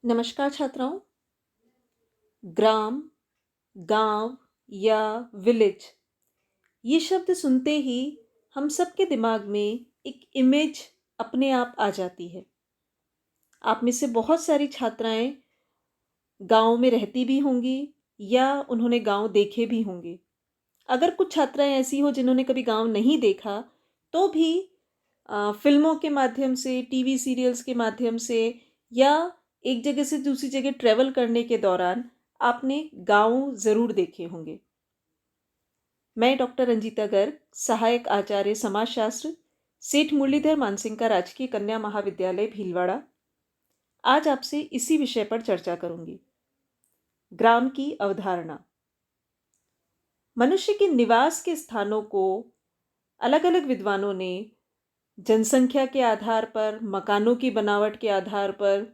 नमस्कार छात्राओं। ग्राम, गांव या विलेज, ये शब्द सुनते ही हम सबके दिमाग में एक इमेज अपने आप आ जाती है। आप में से बहुत सारी छात्राएं गांव में रहती भी होंगी या उन्होंने गांव देखे भी होंगे। अगर कुछ छात्राएं ऐसी हो जिन्होंने कभी गांव नहीं देखा, तो भी फिल्मों के माध्यम से, टीवी सीरियल्स के माध्यम से या एक जगह से दूसरी जगह ट्रैवल करने के दौरान आपने गांव ज़रूर देखे होंगे। मैं डॉक्टर रंजीता गर्ग, सहायक आचार्य समाजशास्त्र, सेठ मुरलीधर मानसिंह राजकीय कन्या महाविद्यालय भीलवाड़ा, आज आपसे इसी विषय पर चर्चा करूंगी। ग्राम की अवधारणा। मनुष्य के निवास के स्थानों को अलग अलग विद्वानों ने जनसंख्या के आधार पर, मकानों की बनावट के आधार पर,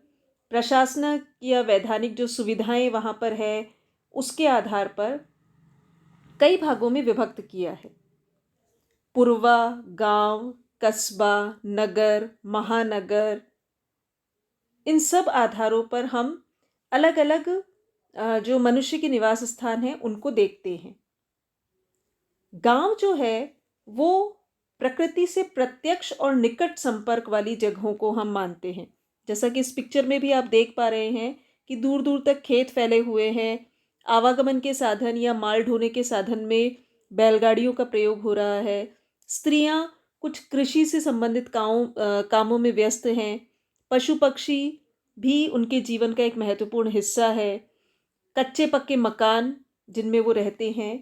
प्रशासनिक या वैधानिक जो सुविधाएं वहाँ पर है उसके आधार पर कई भागों में विभक्त किया है। पुरवा, गांव, कस्बा, नगर, महानगर, इन सब आधारों पर हम अलग अलग जो मनुष्य के निवास स्थान हैं उनको देखते हैं। गांव जो है वो प्रकृति से प्रत्यक्ष और निकट संपर्क वाली जगहों को हम मानते हैं। जैसा कि इस पिक्चर में भी आप देख पा रहे हैं कि दूर दूर तक खेत फैले हुए हैं। आवागमन के साधन या माल ढोने के साधन में बैलगाड़ियों का प्रयोग हो रहा है। स्त्रियां कुछ कृषि से संबंधित कामों में व्यस्त हैं। पशु पक्षी भी उनके जीवन का एक महत्वपूर्ण हिस्सा है। कच्चे पक्के मकान जिनमें वो रहते हैं।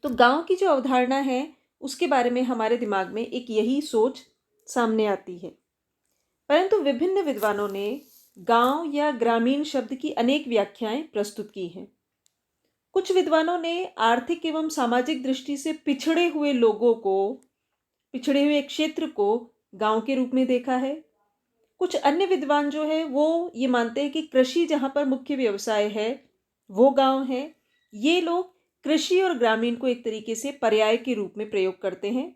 तो गांव की जो अवधारणा है उसके बारे में हमारे दिमाग में एक यही सोच सामने आती है। परंतु विभिन्न विद्वानों ने गांव या ग्रामीण शब्द की अनेक व्याख्याएं प्रस्तुत की हैं। कुछ विद्वानों ने आर्थिक एवं सामाजिक दृष्टि से पिछड़े हुए लोगों को, पिछड़े हुए क्षेत्र को गांव के रूप में देखा है। कुछ अन्य विद्वान जो है वो ये मानते हैं कि कृषि जहां पर मुख्य व्यवसाय है वो गांव है। ये लोग कृषि और ग्रामीण को एक तरीके से पर्याय के रूप में प्रयोग करते हैं।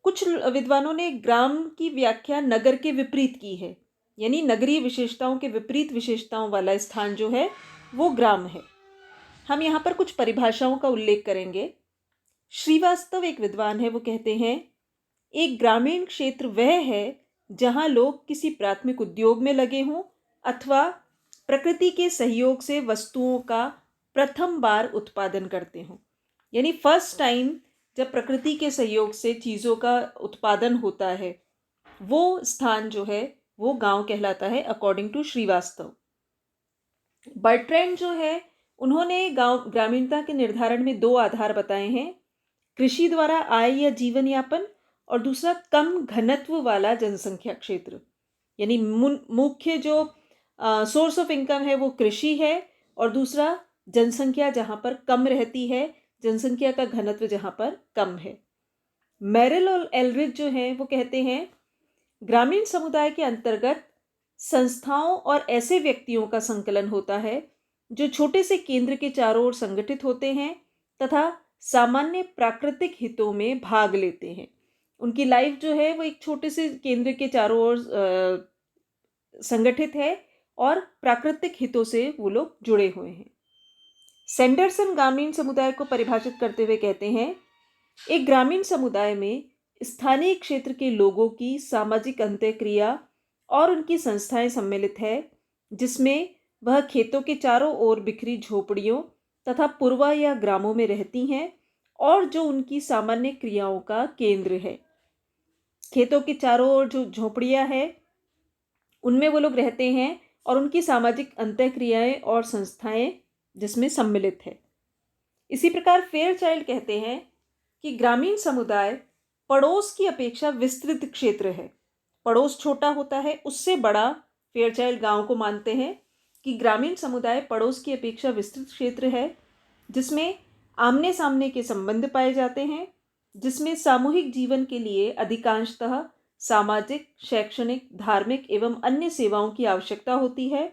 कुछ विद्वानों ने ग्राम की व्याख्या नगर के विपरीत की है, यानी नगरीय विशेषताओं के विपरीत विशेषताओं वाला स्थान जो है वो ग्राम है। हम यहाँ पर कुछ परिभाषाओं का उल्लेख करेंगे। श्रीवास्तव एक विद्वान है, वो कहते हैं एक ग्रामीण क्षेत्र वह है जहाँ लोग किसी प्राथमिक उद्योग में लगे हों अथवा प्रकृति के सहयोग से वस्तुओं का प्रथम बार उत्पादन करते हों। यानी फर्स्ट टाइम जब प्रकृति के सहयोग से चीज़ों का उत्पादन होता है वो स्थान जो है वो गांव कहलाता है, अकॉर्डिंग टू श्रीवास्तव। बर्ट्रैंड जो है उन्होंने गांव ग्रामीणता के निर्धारण में दो आधार बताए हैं: कृषि द्वारा आय या जीवन यापन, और दूसरा कम घनत्व वाला जनसंख्या क्षेत्र। यानी मुख्य जो सोर्स ऑफ इनकम है वो कृषि है, और दूसरा जनसंख्या जहाँ पर कम रहती है, जनसंख्या का घनत्व जहाँ पर कम है। मेरिल और एलरिच जो हैं वो कहते हैं ग्रामीण समुदाय के अंतर्गत संस्थाओं और ऐसे व्यक्तियों का संकलन होता है जो छोटे से केंद्र के चारों ओर संगठित होते हैं तथा सामान्य प्राकृतिक हितों में भाग लेते हैं। उनकी लाइफ जो है वो एक छोटे से केंद्र के चारों ओर संगठित है और प्राकृतिक हितों से वो लोग जुड़े हुए हैं। सैंडरसन ग्रामीण समुदाय को परिभाषित करते हुए कहते हैं एक ग्रामीण समुदाय में स्थानीय क्षेत्र के लोगों की सामाजिक अंतःक्रिया और उनकी संस्थाएं सम्मिलित है, जिसमें वह खेतों के चारों ओर बिखरी झोपड़ियों तथा पुरवा या ग्रामों में रहती हैं और जो उनकी सामान्य क्रियाओं का केंद्र है। खेतों के चारों ओर जो झोपड़ियां हैं उनमें वो लोग रहते हैं और उनकी सामाजिक अंतःक्रियाएं और संस्थाएं जिसमें सम्मिलित है। इसी प्रकार फेयरचाइल्ड कहते हैं कि ग्रामीण समुदाय पड़ोस की अपेक्षा विस्तृत क्षेत्र है। पड़ोस छोटा होता है उससे बड़ा फेयरचाइल्ड गांव को मानते हैं कि ग्रामीण समुदाय पड़ोस की अपेक्षा विस्तृत क्षेत्र है, जिसमें आमने सामने के संबंध पाए जाते हैं, जिसमें सामूहिक जीवन के लिए अधिकांशतः सामाजिक, शैक्षणिक, धार्मिक एवं अन्य सेवाओं की आवश्यकता होती है,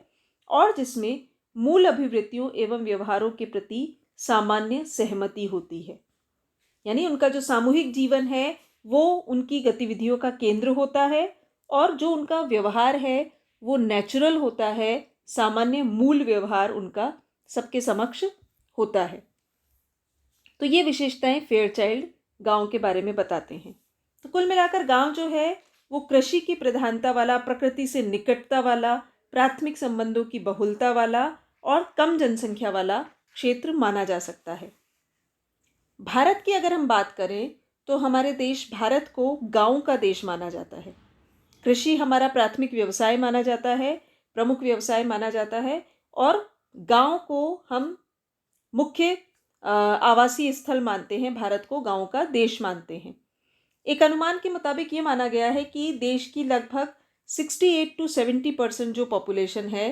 और जिसमें मूल अभिवृत्तियों एवं व्यवहारों के प्रति सामान्य सहमति होती है। यानी उनका जो सामूहिक जीवन है वो उनकी गतिविधियों का केंद्र होता है, और जो उनका व्यवहार है वो नेचुरल होता है, सामान्य मूल व्यवहार उनका सबके समक्ष होता है। तो ये विशेषताएं फेयरचाइल्ड गांव के बारे में बताते हैं। तो कुल मिलाकर गांव जो है वो कृषि की प्रधानता वाला, प्रकृति से निकटता वाला, प्राथमिक संबंधों की बहुलता वाला और कम जनसंख्या वाला क्षेत्र माना जा सकता है। भारत की अगर हम बात करें तो हमारे देश भारत को गांव का देश माना जाता है। कृषि हमारा प्राथमिक व्यवसाय माना जाता है, प्रमुख व्यवसाय माना जाता है, और गांव को हम मुख्य आवासीय स्थल मानते हैं, भारत को गांव का देश मानते हैं। एक अनुमान के मुताबिक ये माना गया है कि देश की लगभग 68 to 70% जो पॉपुलेशन है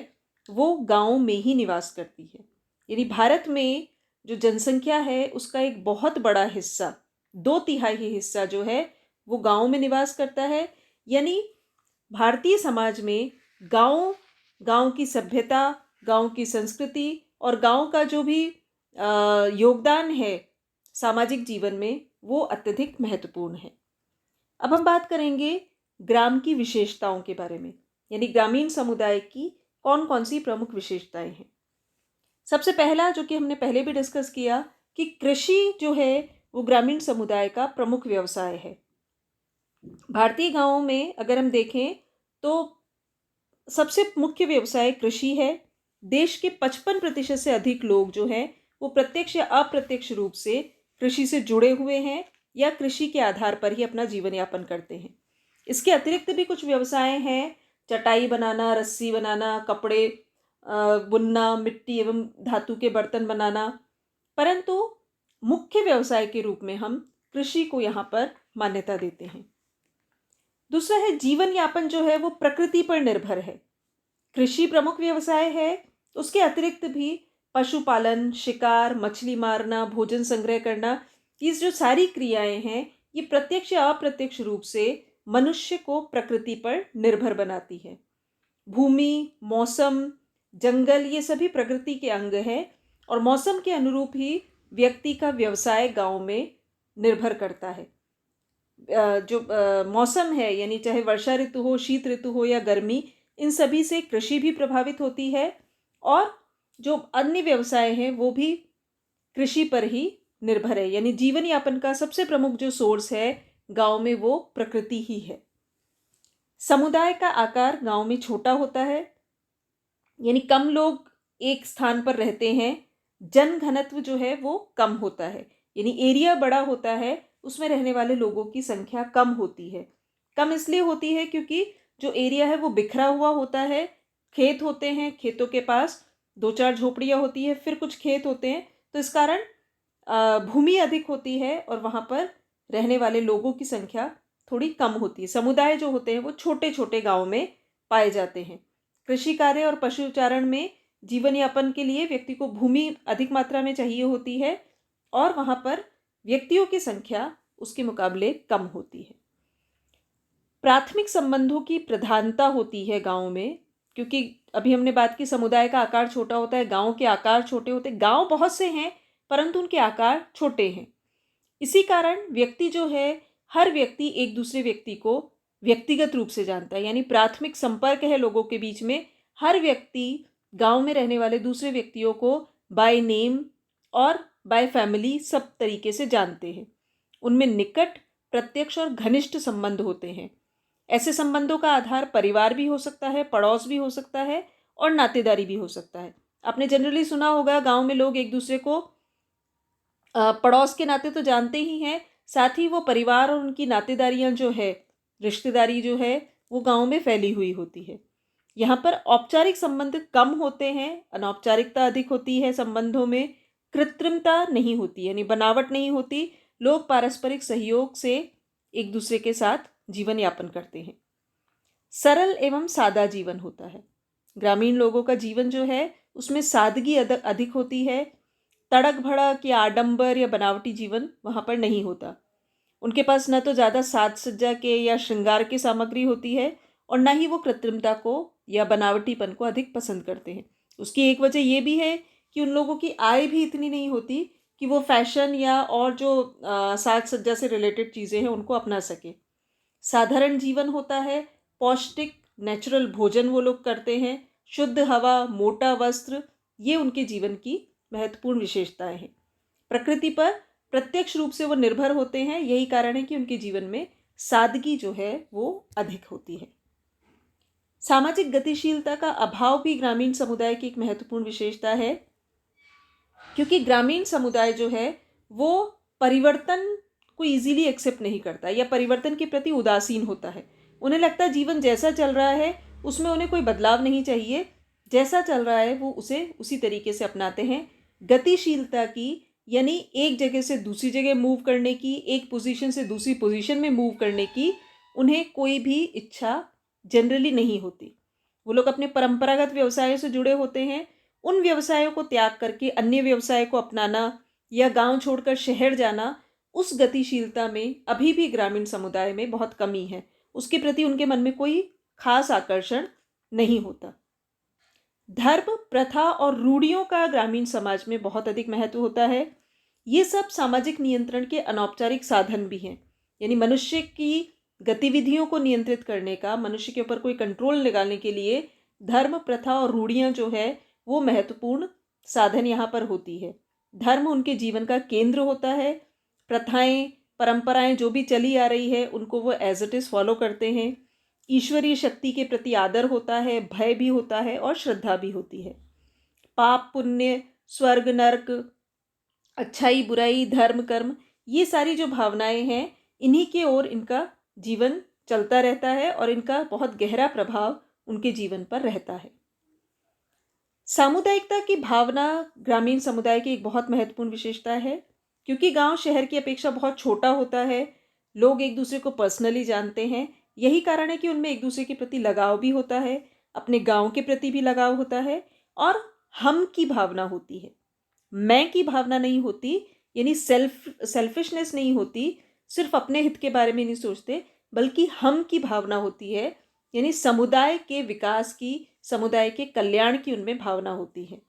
वो गांव में ही निवास करती है। यानी भारत में जो जनसंख्या है उसका एक बहुत बड़ा हिस्सा, 2/3 हिस्सा जो है वो गांव में निवास करता है। यानी भारतीय समाज में गांव की सभ्यता, गांव की संस्कृति और गांव का जो भी योगदान है सामाजिक जीवन में वो अत्यधिक महत्वपूर्ण है। अब हम बात करेंगे ग्राम की विशेषताओं के बारे में, यानी ग्रामीण समुदाय की कौन कौन सी प्रमुख विशेषताएं हैं। सबसे पहला, जो कि हमने पहले भी डिस्कस किया, कि कृषि जो है वो ग्रामीण समुदाय का प्रमुख व्यवसाय है। भारतीय गांवों में अगर हम देखें तो सबसे मुख्य व्यवसाय कृषि है। देश के 55% से अधिक लोग जो हैं वो प्रत्यक्ष या अप्रत्यक्ष रूप से कृषि से जुड़े हुए हैं या कृषि के आधार पर ही अपना जीवन यापन करते हैं। इसके अतिरिक्त भी कुछ व्यवसाय हैं, चटाई बनाना, रस्सी बनाना, कपड़े बुनना, मिट्टी एवं धातु के बर्तन बनाना, परंतु मुख्य व्यवसाय के रूप में हम कृषि को यहाँ पर मान्यता देते हैं। दूसरा है जीवन यापन जो है वो प्रकृति पर निर्भर है। कृषि प्रमुख व्यवसाय है, उसके अतिरिक्त भी पशुपालन, शिकार, मछली मारना, भोजन संग्रह करना, ये जो सारी क्रियाएं हैं ये प्रत्यक्ष या अप्रत्यक्ष रूप से मनुष्य को प्रकृति पर निर्भर बनाती है। भूमि, मौसम, जंगल, ये सभी प्रकृति के अंग हैं और मौसम के अनुरूप ही व्यक्ति का व्यवसाय गांव में निर्भर करता है। जो मौसम है, यानी चाहे वर्षा ऋतु हो, शीत ऋतु हो या गर्मी, इन सभी से कृषि भी प्रभावित होती है और जो अन्य व्यवसाय हैं वो भी कृषि पर ही निर्भर है। यानी जीवन यापन का सबसे प्रमुख जो सोर्स है गांव में वो प्रकृति ही है। समुदाय का आकार गांव में छोटा होता है, यानी कम लोग एक स्थान पर रहते हैं। जन घनत्व जो है वो कम होता है, यानी एरिया बड़ा होता है, उसमें रहने वाले लोगों की संख्या कम होती है। कम इसलिए होती है क्योंकि जो एरिया है वो बिखरा हुआ होता है। खेत होते हैं, खेतों के पास 2-4 झोपड़ियाँ होती है, फिर कुछ खेत होते हैं, तो इस कारण भूमि अधिक होती है और वहाँ पर रहने वाले लोगों की संख्या थोड़ी कम होती है। समुदाय जो होते हैं वो छोटे छोटे गाँव में पाए जाते हैं। कृषि कार्य और पशुचारण में जीवन यापन के लिए व्यक्ति को भूमि अधिक मात्रा में चाहिए होती है और वहाँ पर व्यक्तियों की संख्या उसके मुकाबले कम होती है। प्राथमिक संबंधों की प्रधानता होती है गांव में, क्योंकि अभी हमने बात की समुदाय का आकार छोटा होता है, गांव के आकार छोटे होते हैं। गांव बहुत से हैं परंतु उनके आकार छोटे हैं। इसी कारण व्यक्ति जो है, हर व्यक्ति एक दूसरे व्यक्ति को व्यक्तिगत रूप से जानता है, यानी प्राथमिक संपर्क है लोगों के बीच में। हर व्यक्ति गांव में रहने वाले दूसरे व्यक्तियों को बाय नेम और बाय फैमिली सब तरीके से जानते हैं। उनमें निकट, प्रत्यक्ष और घनिष्ठ संबंध होते हैं। ऐसे संबंधों का आधार परिवार भी हो सकता है, पड़ोस भी हो सकता है और नातेदारी भी हो सकता है। आपने जनरली सुना होगा गांव में लोग एक दूसरे को पड़ोस के नाते तो जानते ही हैं, साथ ही वो परिवार और उनकी नातेदारियां जो है, रिश्तेदारी जो है, वो गांव में फैली हुई होती है। यहाँ पर औपचारिक संबंध कम होते हैं, अनौपचारिकता अधिक होती है संबंधों में। कृत्रिमता नहीं होती, यानी बनावट नहीं होती। लोग पारस्परिक सहयोग से एक दूसरे के साथ जीवन यापन करते हैं। सरल एवं सादा जीवन होता है। ग्रामीण लोगों का जीवन जो है उसमें सादगी अधिक होती है। तड़क भड़क या आडंबर या बनावटी जीवन वहाँ पर नहीं होता। उनके पास न तो ज़्यादा साज सज्जा के या श्रृंगार की सामग्री होती है और न ही वो कृत्रिमता को या बनावटीपन को अधिक पसंद करते हैं। उसकी एक वजह ये भी है कि उन लोगों की आय भी इतनी नहीं होती कि वो फैशन या और जो साज सज्जा से रिलेटेड चीज़ें हैं उनको अपना सके। साधारण जीवन होता है, पौष्टिक नेचुरल भोजन वो लोग करते हैं, शुद्ध हवा, मोटा वस्त्र, ये उनके जीवन की महत्वपूर्ण विशेषताएं हैं। प्रकृति पर प्रत्यक्ष रूप से वो निर्भर होते हैं, यही कारण है कि उनके जीवन में सादगी जो है वो अधिक होती है। सामाजिक गतिशीलता का अभाव भी ग्रामीण समुदाय की एक महत्वपूर्ण विशेषता है, क्योंकि ग्रामीण समुदाय जो है वो परिवर्तन को इजीली एक्सेप्ट नहीं करता या परिवर्तन के प्रति उदासीन होता है। उन्हें लगता है जीवन जैसा चल रहा है उसमें उन्हें कोई बदलाव नहीं चाहिए, जैसा चल रहा है वो उसे उसी तरीके से अपनाते हैं। गतिशीलता की यानी एक जगह से दूसरी जगह मूव करने की, एक पोजीशन से दूसरी पोजीशन में मूव करने की उन्हें कोई भी इच्छा जनरली नहीं होती। वो लोग अपने परंपरागत व्यवसायों से जुड़े होते हैं, उन व्यवसायों को त्याग करके अन्य व्यवसाय को अपनाना या गांव छोड़कर शहर जाना, उस गतिशीलता में अभी भी ग्रामीण समुदाय में बहुत कमी है। उसके प्रति उनके मन में कोई खास आकर्षण नहीं होता। धर्म, प्रथा और रूढ़ियों का ग्रामीण समाज में बहुत अधिक महत्व होता है। ये सब सामाजिक नियंत्रण के अनौपचारिक साधन भी हैं। यानी मनुष्य की गतिविधियों को नियंत्रित करने का, मनुष्य के ऊपर कोई कंट्रोल लगाने के लिए धर्म, प्रथा और रूढ़ियाँ जो है वो महत्वपूर्ण साधन यहाँ पर होती है। धर्म उनके जीवन का केंद्र होता है। प्रथाएं, परंपराएं जो भी चली आ रही है उनको वो एज इट इज़ फॉलो करते हैं। ईश्वरीय शक्ति के प्रति आदर होता है, भय भी होता है और श्रद्धा भी होती है। पाप पुण्य, स्वर्ग नरक, अच्छाई बुराई, धर्म कर्म, ये सारी जो भावनाएं हैं इन्हीं के ओर इनका जीवन चलता रहता है और इनका बहुत गहरा प्रभाव उनके जीवन पर रहता है। सामुदायिकता की भावना ग्रामीण समुदाय की एक बहुत महत्वपूर्ण विशेषता है, क्योंकि गांव शहर की अपेक्षा बहुत छोटा होता है। लोग एक दूसरे को पर्सनली जानते हैं, यही कारण है कि उनमें एक दूसरे के प्रति लगाव भी होता है, अपने गांव के प्रति भी लगाव होता है और हम की भावना होती है। मैं की भावना नहीं होती, यानी सेल्फिशनेस नहीं होती, सिर्फ अपने हित के बारे में नहीं सोचते, बल्कि हम की भावना होती है, यानी समुदाय के विकास की, समुदाय के कल्याण की उनमें भावना होती है।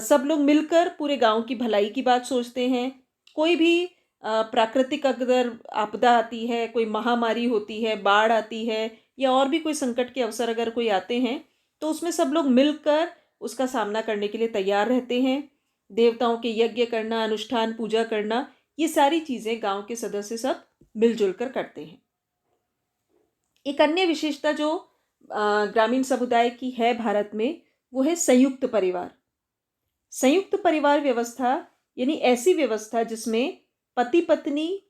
सब लोग मिलकर पूरे गांव की भलाई की बात सोचते हैं। कोई भी प्राकृतिक अगर आपदा आती है, कोई महामारी होती है, बाढ़ आती है या और भी कोई संकट के अवसर अगर कोई आते हैं तो उसमें सब लोग मिलकर उसका सामना करने के लिए तैयार रहते हैं। देवताओं के यज्ञ करना, अनुष्ठान, पूजा करना, ये सारी चीज़ें गांव के सदस्य सब मिलजुल कर करते हैं। एक अन्य विशेषता जो ग्रामीण समुदाय की है भारत में, वो है संयुक्त परिवार। संयुक्त परिवार व्यवस्था यानी ऐसी व्यवस्था जिसमें पति पत्नी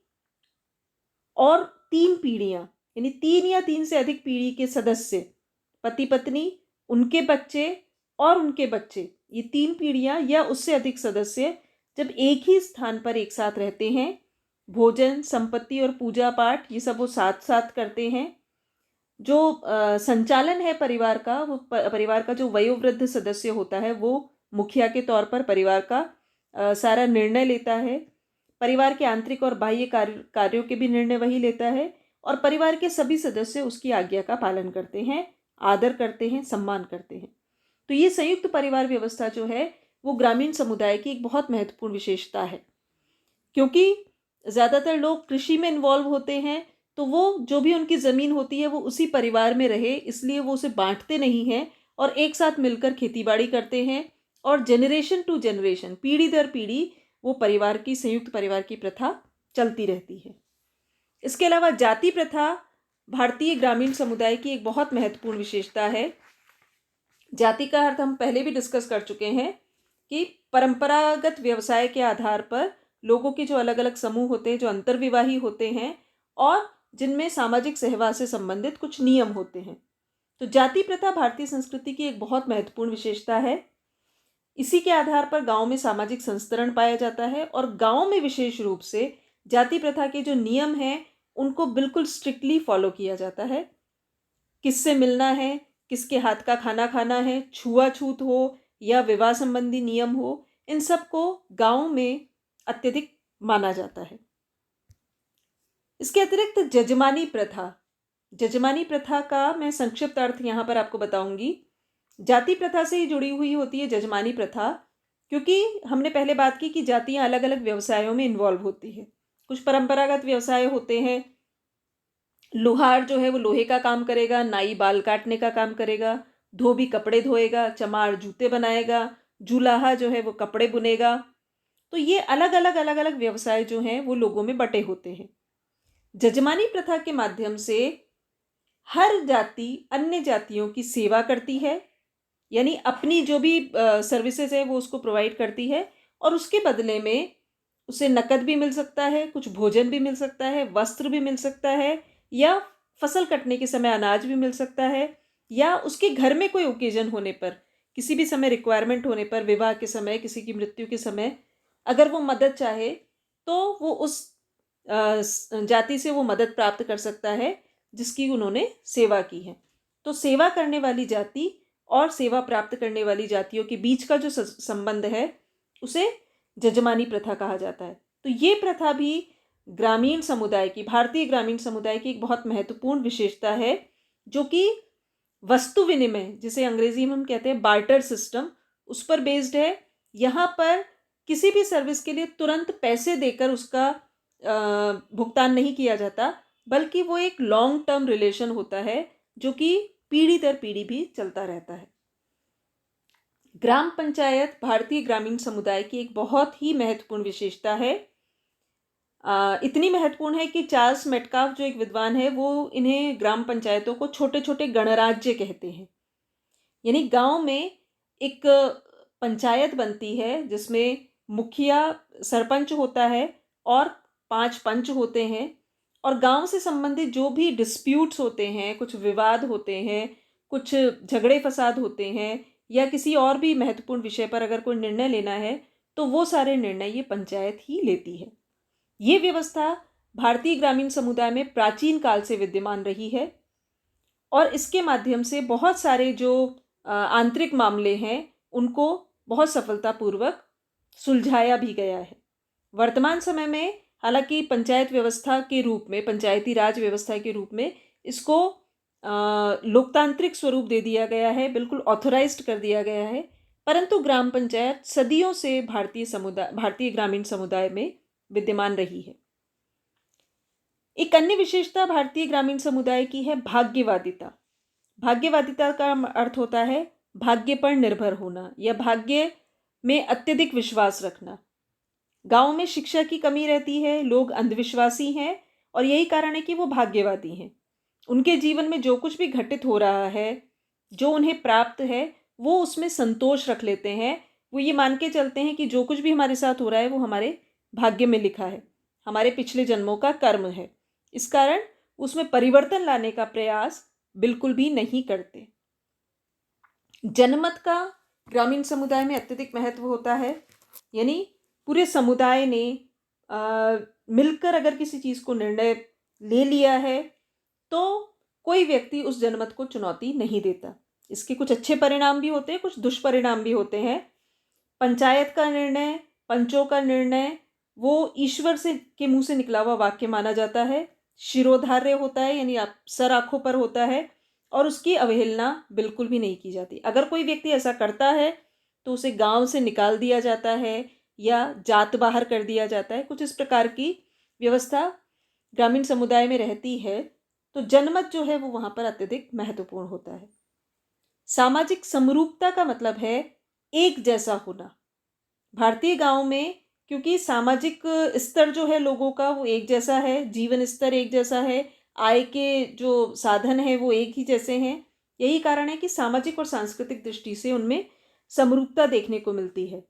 और 3 पीढ़ियां, यानी 3 या 3 से अधिक पीढ़ी के सदस्य, पति पत्नी, उनके बच्चे और उनके बच्चे, ये 3 पीढ़ियां या उससे अधिक सदस्य जब एक ही स्थान पर एक साथ रहते हैं, भोजन, संपत्ति और पूजा पाठ ये सब वो साथ साथ करते हैं। जो संचालन है परिवार का, वो परिवार का जो वयोवृद्ध सदस्य होता है वो मुखिया के तौर पर परिवार का सारा निर्णय लेता है। परिवार के आंतरिक और बाह्य कार्यों के भी निर्णय वही लेता है और परिवार के सभी सदस्य उसकी आज्ञा का पालन करते हैं, आदर करते हैं, सम्मान करते हैं। तो ये संयुक्त परिवार व्यवस्था जो है वो ग्रामीण समुदाय की एक बहुत महत्वपूर्ण विशेषता है, क्योंकि ज़्यादातर लोग कृषि में इन्वॉल्व होते हैं, तो वो जो भी उनकी ज़मीन होती है वो उसी परिवार में रहे, इसलिए वो उसे बांटते नहीं हैं और एक साथ मिलकर खेतीबाड़ी करते हैं और जनरेशन टू जनरेशन, पीढ़ी दर पीढ़ी वो परिवार की, संयुक्त परिवार की प्रथा चलती रहती है। इसके अलावा जाति प्रथा भारतीय ग्रामीण समुदाय की एक बहुत महत्वपूर्ण विशेषता है। जाति का अर्थ हम पहले भी डिस्कस कर चुके हैं कि परंपरागत व्यवसाय के आधार पर लोगों के जो अलग अलग समूह होते हैं, जो अंतर्विवाही होते हैं और जिनमें सामाजिक सहवास से संबंधित कुछ नियम होते हैं। तो जाति प्रथा भारतीय संस्कृति की एक बहुत महत्वपूर्ण विशेषता है। इसी के आधार पर गांव में सामाजिक संस्तरण पाया जाता है और गांव में विशेष रूप से जाति प्रथा के जो नियम हैं उनको बिल्कुल स्ट्रिक्टली फॉलो किया जाता है। किससे मिलना है, किसके हाथ का खाना खाना है, छुआछूत हो या विवाह संबंधी नियम हो, इन सब को गांव में अत्यधिक माना जाता है। इसके अतिरिक्त जजमानी प्रथा, जजमानी प्रथा का मैं संक्षिप्त अर्थ यहाँ पर आपको बताऊंगी। जाति प्रथा से ही जुड़ी हुई होती है जजमानी प्रथा, क्योंकि हमने पहले बात की कि जातियाँ अलग अलग व्यवसायों में इन्वॉल्व होती है। कुछ परंपरागत व्यवसाय होते हैं लोहार जो है वो लोहे का काम करेगा, नाई बाल काटने का काम करेगा, धोबी कपड़े धोएगा, चमार जूते बनाएगा, जुलाहा जो है वो कपड़े बुनेगा। तो ये अलग अलग व्यवसाय जो हैं वो लोगों में बटे होते हैं। जजमानी प्रथा के माध्यम से हर जाति अन्य जातियों की सेवा करती है, यानी अपनी जो भी सर्विसेज है वो उसको प्रोवाइड करती है, और उसके बदले में उसे नकद भी मिल सकता है, कुछ भोजन भी मिल सकता है, वस्त्र भी मिल सकता है, या फसल कटने के समय अनाज भी मिल सकता है, या उसके घर में कोई ओकेजन होने पर, किसी भी समय रिक्वायरमेंट होने पर, विवाह के समय, किसी की मृत्यु के समय अगर वो मदद चाहे तो वो उस जाति से वो मदद प्राप्त कर सकता है जिसकी उन्होंने सेवा की है। तो सेवा करने वाली जाति और सेवा प्राप्त करने वाली जातियों के बीच का जो संबंध है उसे जजमानी प्रथा कहा जाता है। तो ये प्रथा भी ग्रामीण समुदाय की, भारतीय ग्रामीण समुदाय की एक बहुत महत्वपूर्ण विशेषता है, जो कि वस्तु विनिमय, जिसे अंग्रेजी में हम कहते हैं बार्टर सिस्टम, उस पर बेस्ड है। यहाँ पर किसी भी सर्विस के लिए तुरंत पैसे देकर उसका भुगतान नहीं किया जाता, बल्कि वो एक लॉन्ग टर्म रिलेशन होता है जो कि पीढ़ी दर पीढ़ी भी चलता रहता है। ग्राम पंचायत भारतीय ग्रामीण समुदाय की एक बहुत ही महत्वपूर्ण विशेषता है। इतनी महत्वपूर्ण है कि चार्ल्स मेटकाफ जो एक विद्वान है वो इन्हें ग्राम पंचायतों को छोटे छोटे गणराज्य कहते हैं। यानी गांव में एक पंचायत बनती है जिसमें मुखिया सरपंच होता है और 5 पंच होते हैं, और गांव से संबंधित जो भी डिस्प्यूट्स होते हैं, कुछ विवाद होते हैं, कुछ झगड़े फसाद होते हैं, या किसी और भी महत्वपूर्ण विषय पर अगर कोई निर्णय लेना है तो वो सारे निर्णय ये पंचायत ही लेती है। ये व्यवस्था भारतीय ग्रामीण समुदाय में प्राचीन काल से विद्यमान रही है, और इसके माध्यम से बहुत सारे जो आंतरिक मामले हैं उनको बहुत सफलतापूर्वक सुलझाया भी गया है। वर्तमान समय में हालांकि पंचायत व्यवस्था के रूप में, पंचायती राज व्यवस्था के रूप में इसको लोकतांत्रिक स्वरूप दे दिया गया है, बिल्कुल ऑथोराइज्ड कर दिया गया है, परंतु ग्राम पंचायत सदियों से भारतीय ग्रामीण समुदाय में विद्यमान रही है। एक अन्य विशेषता भारतीय ग्रामीण समुदाय की है भाग्यवादिता। भाग्यवादिता का अर्थ होता है भाग्य पर निर्भर होना या भाग्य में अत्यधिक विश्वास रखना। गांव में शिक्षा की कमी रहती है, लोग अंधविश्वासी हैं, और यही कारण है कि वो भाग्यवादी हैं। उनके जीवन में जो कुछ भी घटित हो रहा है, जो उन्हें प्राप्त है, वो उसमें संतोष रख लेते हैं। वो ये मान के चलते हैं कि जो कुछ भी हमारे साथ हो रहा है वो हमारे भाग्य में लिखा है, हमारे पिछले जन्मों का कर्म है। इस कारण उसमें परिवर्तन लाने का प्रयास बिल्कुल भी नहीं करते। जनमत का ग्रामीण समुदाय में अत्यधिक महत्व होता है, यानी पूरे समुदाय ने मिलकर अगर किसी चीज़ को निर्णय ले लिया है तो कोई व्यक्ति उस जनमत को चुनौती नहीं देता। इसके कुछ अच्छे परिणाम भी होते हैं, कुछ दुष्परिणाम भी होते हैं। पंचायत का निर्णय, पंचों का निर्णय वो ईश्वर से के मुंह से निकला हुआ वाक्य माना जाता है, शिरोधार्य होता है, यानी आप सर आँखों पर होता है, और उसकी अवहेलना बिल्कुल भी नहीं की जाती। अगर कोई व्यक्ति ऐसा करता है तो उसे गांव से निकाल दिया जाता है या जात बाहर कर दिया जाता है। कुछ इस प्रकार की व्यवस्था ग्रामीण समुदाय में रहती है। तो जनमत जो है वो वहाँ पर अत्यधिक महत्वपूर्ण होता है। सामाजिक समरूपता का मतलब है एक जैसा होना। भारतीय गांव में क्योंकि सामाजिक स्तर जो है लोगों का वो एक जैसा है, जीवन स्तर एक जैसा है, आय के जो साधन है वो एक ही जैसे हैं, यही कारण है कि सामाजिक और सांस्कृतिक दृष्टि से उनमें समरूपता देखने को मिलती है।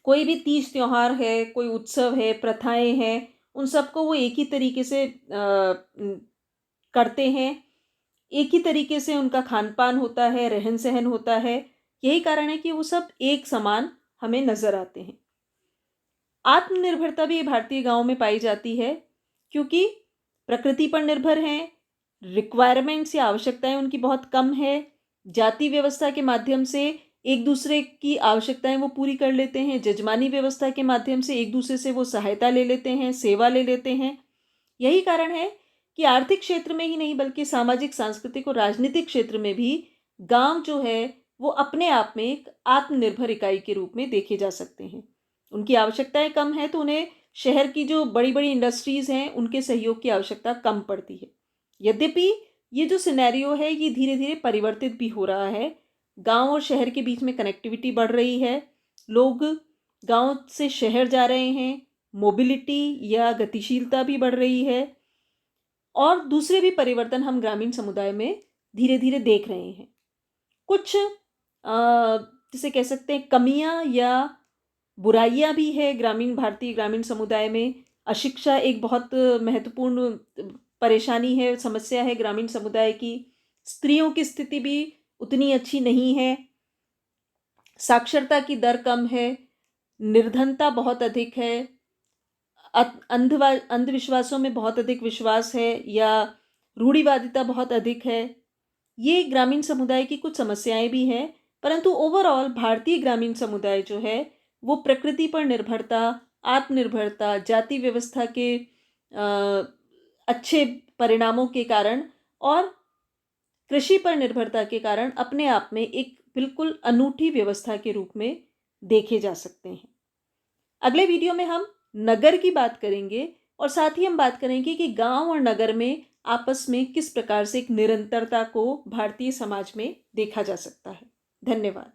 कोई भी तीज त्योहार है, कोई उत्सव है, प्रथाएं हैं, उन सबको वो एक ही तरीके से करते हैं, एक ही तरीके से उनका खान पान होता है, रहन सहन होता है। यही कारण है कि वो सब एक समान हमें नजर आते हैं। आत्मनिर्भरता भी भारतीय गांव में पाई जाती है, क्योंकि प्रकृति पर निर्भर हैं, रिक्वायरमेंट्स या आवश्यकताएं उनकी बहुत कम है। जाति व्यवस्था के माध्यम से एक दूसरे की आवश्यकताएं वो पूरी कर लेते हैं, जजमानी व्यवस्था के माध्यम से एक दूसरे से वो सहायता ले लेते हैं, सेवा ले लेते हैं। यही कारण है कि आर्थिक क्षेत्र में ही नहीं बल्कि सामाजिक, सांस्कृतिक और राजनीतिक क्षेत्र में भी गांव जो है वो अपने आप में एक आत्मनिर्भर इकाई के रूप में देखे जा सकते हैं। उनकी आवश्यकताएं कम है तो उन्हें शहर की जो बड़ी बड़ी इंडस्ट्रीज़ हैं उनके सहयोग की आवश्यकता कम पड़ती है। यद्यपि ये जो सिनेरियो है ये धीरे धीरे परिवर्तित भी हो रहा है। गांव और शहर के बीच में कनेक्टिविटी बढ़ रही है, लोग गांव से शहर जा रहे हैं, मोबिलिटी या गतिशीलता भी बढ़ रही है और दूसरे भी परिवर्तन हम ग्रामीण समुदाय में धीरे धीरे देख रहे हैं। कुछ जिसे कह सकते हैं कमियां या बुराइयां भी है भारतीय ग्रामीण समुदाय में। अशिक्षा एक बहुत महत्वपूर्ण परेशानी है, समस्या है ग्रामीण समुदाय की। स्त्रियों की स्थिति भी उतनी अच्छी नहीं है, साक्षरता की दर कम है, निर्धनता बहुत अधिक है, अंधविश्वासों में बहुत अधिक विश्वास है या रूढ़िवादिता बहुत अधिक है। ये ग्रामीण समुदाय की कुछ समस्याएं भी हैं, परंतु ओवरऑल भारतीय ग्रामीण समुदाय जो है वो प्रकृति पर निर्भरता, आत्मनिर्भरता, जाति व्यवस्था के अच्छे परिणामों के कारण और कृषि पर निर्भरता के कारण अपने आप में एक बिल्कुल अनूठी व्यवस्था के रूप में देखे जा सकते हैं। अगले वीडियो में हम नगर की बात करेंगे और साथ ही हम बात करेंगे कि गांव और नगर में आपस में किस प्रकार से एक निरंतरता को भारतीय समाज में देखा जा सकता है। धन्यवाद।